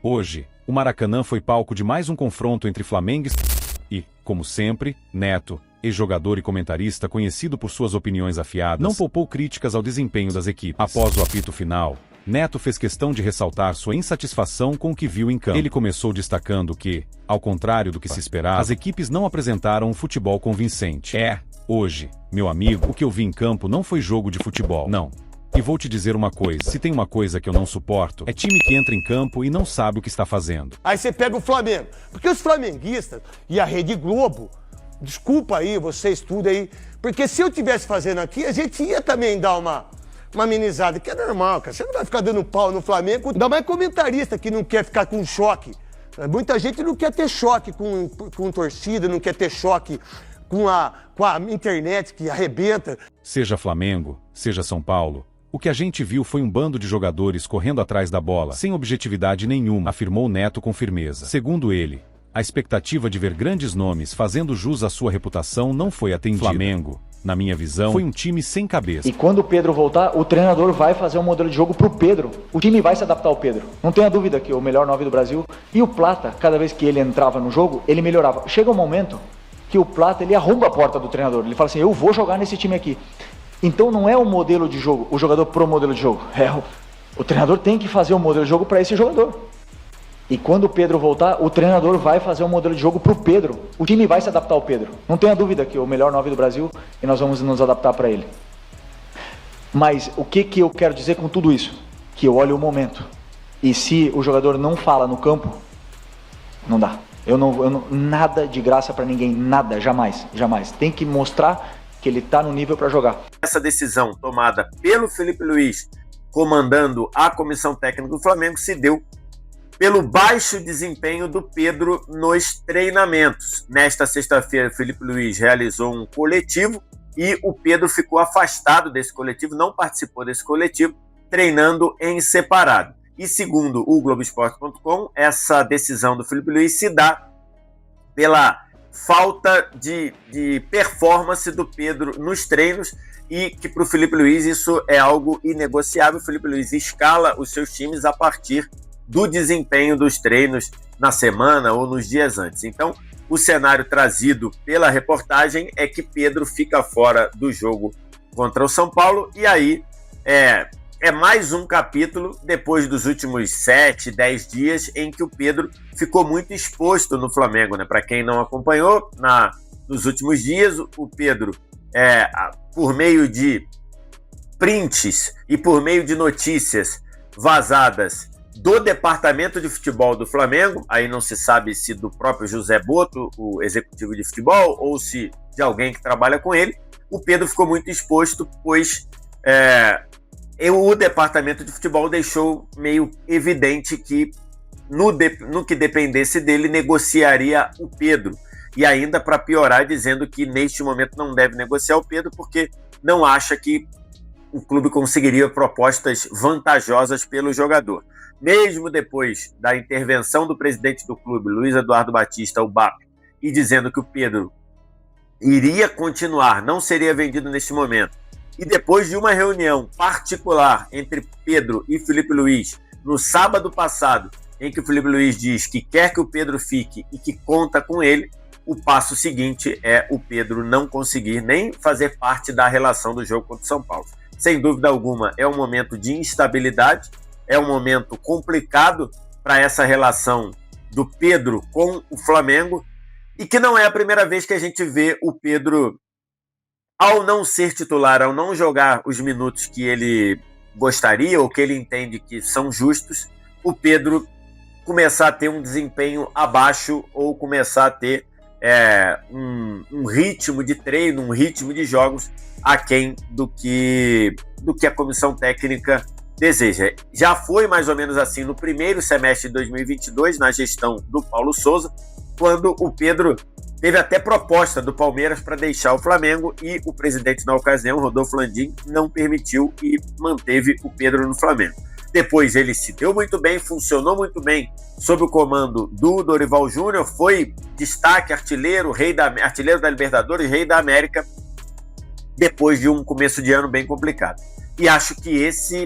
Hoje, o Maracanã foi palco de mais um confronto entre Flamengo e, como sempre, Neto, ex-jogador e comentarista conhecido por suas opiniões afiadas, não poupou críticas ao desempenho das equipes. Após o apito final, Neto fez questão de ressaltar sua insatisfação com o que viu em campo. Ele começou destacando que, ao contrário do que se esperava, as equipes não apresentaram um futebol convincente. Hoje, meu amigo, o que eu vi em campo não foi jogo de futebol, não. E vou te dizer uma coisa, se tem uma coisa que eu não suporto, é time que entra em campo e não sabe o que está fazendo. Aí você pega o Flamengo, porque os flamenguistas e a Rede Globo, desculpa aí, vocês tudo aí, porque se eu tivesse fazendo aqui, a gente ia também dar uma amenizada, que é normal, cara. Você não vai ficar dando pau no Flamengo, ainda mais comentarista que não quer ficar com choque. Muita gente não quer ter choque com torcida, não quer ter choque com a internet que arrebenta. Seja Flamengo, seja São Paulo, o que a gente viu foi um bando de jogadores correndo atrás da bola, sem objetividade nenhuma, afirmou Neto com firmeza. Segundo ele, a expectativa de ver grandes nomes fazendo jus à sua reputação não foi atendida. Flamengo, na minha visão, foi um time sem cabeça. E quando o Pedro voltar, o treinador vai fazer um modelo de jogo pro Pedro. O time vai se adaptar ao Pedro. Não tenha dúvida que é o melhor 9 do Brasil. E o Plata, cada vez que ele entrava no jogo, ele melhorava. Chega um momento que o Plata, ele arromba a porta do treinador. Ele fala assim, eu vou jogar nesse time aqui. Então não é o modelo de jogo, o jogador pro modelo de jogo. O treinador tem que fazer um modelo de jogo para esse jogador. E quando o Pedro voltar, o treinador vai fazer um modelo de jogo pro Pedro. O time vai se adaptar ao Pedro. Não tenha dúvida que é o melhor 9 do Brasil e nós vamos nos adaptar para ele. Mas o que eu quero dizer com tudo isso? Que eu olho o momento. E se o jogador não fala no campo, não dá. Eu não nada de graça para ninguém, nada, jamais. Tem que mostrar que ele está no nível para jogar. Essa decisão tomada pelo Felipe Luiz, comandando a comissão técnica do Flamengo, se deu pelo baixo desempenho do Pedro nos treinamentos. Nesta sexta-feira, Felipe Luiz realizou um coletivo e o Pedro ficou afastado desse coletivo, não participou desse coletivo, treinando em separado. E segundo o Globoesporte.com, essa decisão do Felipe Luiz se dá pela falta de performance do Pedro nos treinos e que para o Felipe Luiz isso é algo inegociável. O Felipe Luiz escala os seus times a partir do desempenho dos treinos na semana ou nos dias antes. Então, o cenário trazido pela reportagem é que Pedro fica fora do jogo contra o São Paulo e aí é mais um capítulo depois dos últimos 7, 10 dias em que o Pedro ficou muito exposto no Flamengo, né? Para quem não acompanhou, nos últimos dias, o Pedro, por meio de prints e por meio de notícias vazadas do departamento de futebol do Flamengo, aí não se sabe se do próprio José Boto, o executivo de futebol, ou se de alguém que trabalha com ele, o Pedro ficou muito exposto, pois o departamento de futebol deixou meio evidente que no que dependesse dele, negociaria o Pedro. E ainda para piorar, dizendo que neste momento não deve negociar o Pedro porque não acha que o clube conseguiria propostas vantajosas pelo jogador. Mesmo depois da intervenção do presidente do clube, Luiz Eduardo Batista, o BAP, e dizendo que o Pedro iria continuar, não seria vendido neste momento, e depois de uma reunião particular entre Pedro e Felipe Luiz, no sábado passado, em que o Felipe Luiz diz que quer que o Pedro fique e que conta com ele, o passo seguinte é o Pedro não conseguir nem fazer parte da relação do jogo contra o São Paulo. Sem dúvida alguma, é um momento de instabilidade, é um momento complicado para essa relação do Pedro com o Flamengo, e que não é a primeira vez que a gente vê o Pedro, ao não ser titular, ao não jogar os minutos que ele gostaria ou que ele entende que são justos, o Pedro começar a ter um desempenho abaixo ou começar a ter um ritmo de treino, um ritmo de jogos aquém do que a comissão técnica deseja. Já foi mais ou menos assim no primeiro semestre de 2022, na gestão do Paulo Souza, quando o Pedro teve até proposta do Palmeiras para deixar o Flamengo e o presidente na ocasião, Rodolfo Landim, não permitiu e manteve o Pedro no Flamengo. Depois ele se deu muito bem, funcionou muito bem sob o comando do Dorival Júnior, foi destaque, artilheiro da Libertadores, rei da América, depois de um começo de ano bem complicado. E acho que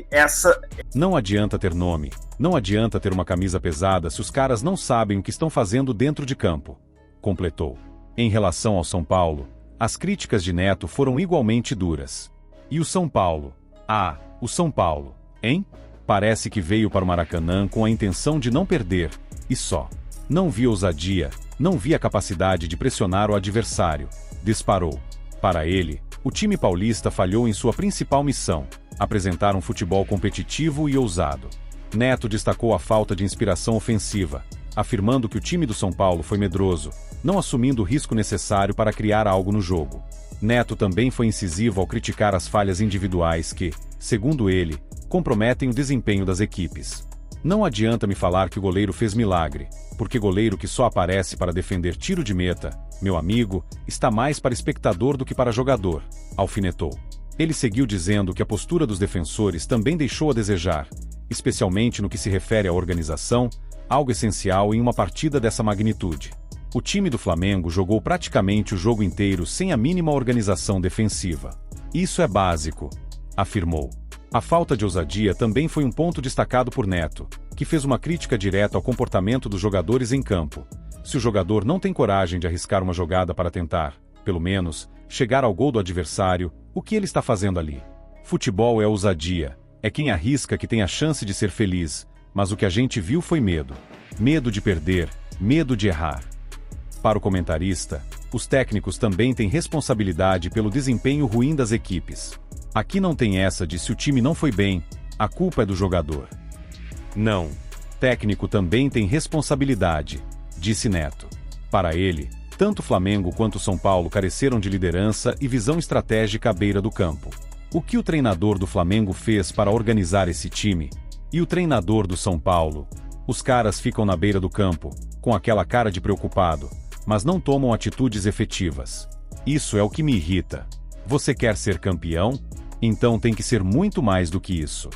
essa... Não adianta ter nome, Não adianta ter uma camisa pesada se os caras não sabem o que estão fazendo dentro de campo. Completou. Em relação ao São Paulo, as críticas de Neto foram igualmente duras. E o São Paulo? Ah, o São Paulo, hein? Parece que veio para o Maracanã com a intenção de não perder, e só. Não vi ousadia, não vi a capacidade de pressionar o adversário. Disparou. Para ele, o time paulista falhou em sua principal missão: apresentar um futebol competitivo e ousado. Neto destacou a falta de inspiração ofensiva, afirmando que o time do São Paulo foi medroso, não assumindo o risco necessário para criar algo no jogo. Neto também foi incisivo ao criticar as falhas individuais que, segundo ele, comprometem o desempenho das equipes. Não adianta me falar que o goleiro fez milagre, porque goleiro que só aparece para defender tiro de meta, meu amigo, está mais para espectador do que para jogador, alfinetou. Ele seguiu dizendo que a postura dos defensores também deixou a desejar, especialmente no que se refere à organização, algo essencial em uma partida dessa magnitude. O time do Flamengo jogou praticamente o jogo inteiro sem a mínima organização defensiva. Isso é básico, afirmou. A falta de ousadia também foi um ponto destacado por Neto, que fez uma crítica direta ao comportamento dos jogadores em campo. Se o jogador não tem coragem de arriscar uma jogada para tentar, pelo menos, chegar ao gol do adversário, o que ele está fazendo ali? Futebol é ousadia. É quem arrisca que tem a chance de ser feliz, mas o que a gente viu foi medo. Medo de perder, medo de errar. Para o comentarista, os técnicos também têm responsabilidade pelo desempenho ruim das equipes. Aqui não tem essa de se o time não foi bem, a culpa é do jogador. Não. Técnico também tem responsabilidade, disse Neto. Para ele, tanto Flamengo quanto São Paulo careceram de liderança e visão estratégica à beira do campo. O que o treinador do Flamengo fez para organizar esse time? E o treinador do São Paulo? Os caras ficam na beira do campo, com aquela cara de preocupado, mas não tomam atitudes efetivas. Isso é o que me irrita. Você quer ser campeão? Então tem que ser muito mais do que isso.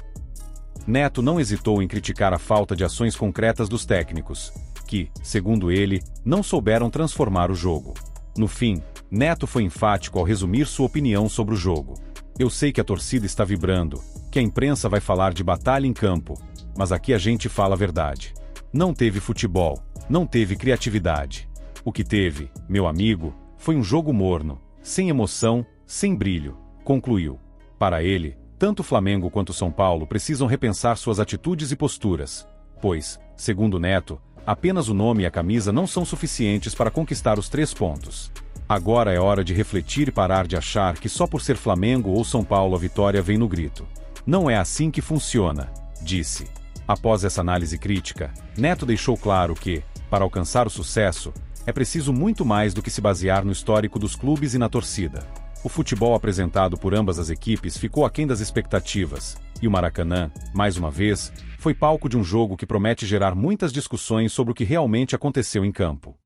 Neto não hesitou em criticar a falta de ações concretas dos técnicos, que, segundo ele, não souberam transformar o jogo. No fim, Neto foi enfático ao resumir sua opinião sobre o jogo. Eu sei que a torcida está vibrando, que a imprensa vai falar de batalha em campo, mas aqui a gente fala a verdade. Não teve futebol, não teve criatividade. O que teve, meu amigo, foi um jogo morno, sem emoção, sem brilho, concluiu. Para ele, tanto o Flamengo quanto o São Paulo precisam repensar suas atitudes e posturas, pois, segundo Neto, apenas o nome e a camisa não são suficientes para conquistar os 3 pontos. Agora é hora de refletir e parar de achar que só por ser Flamengo ou São Paulo a vitória vem no grito. Não é assim que funciona, disse. Após essa análise crítica, Neto deixou claro que, para alcançar o sucesso, é preciso muito mais do que se basear no histórico dos clubes e na torcida. O futebol apresentado por ambas as equipes ficou aquém das expectativas, e o Maracanã, mais uma vez, foi palco de um jogo que promete gerar muitas discussões sobre o que realmente aconteceu em campo.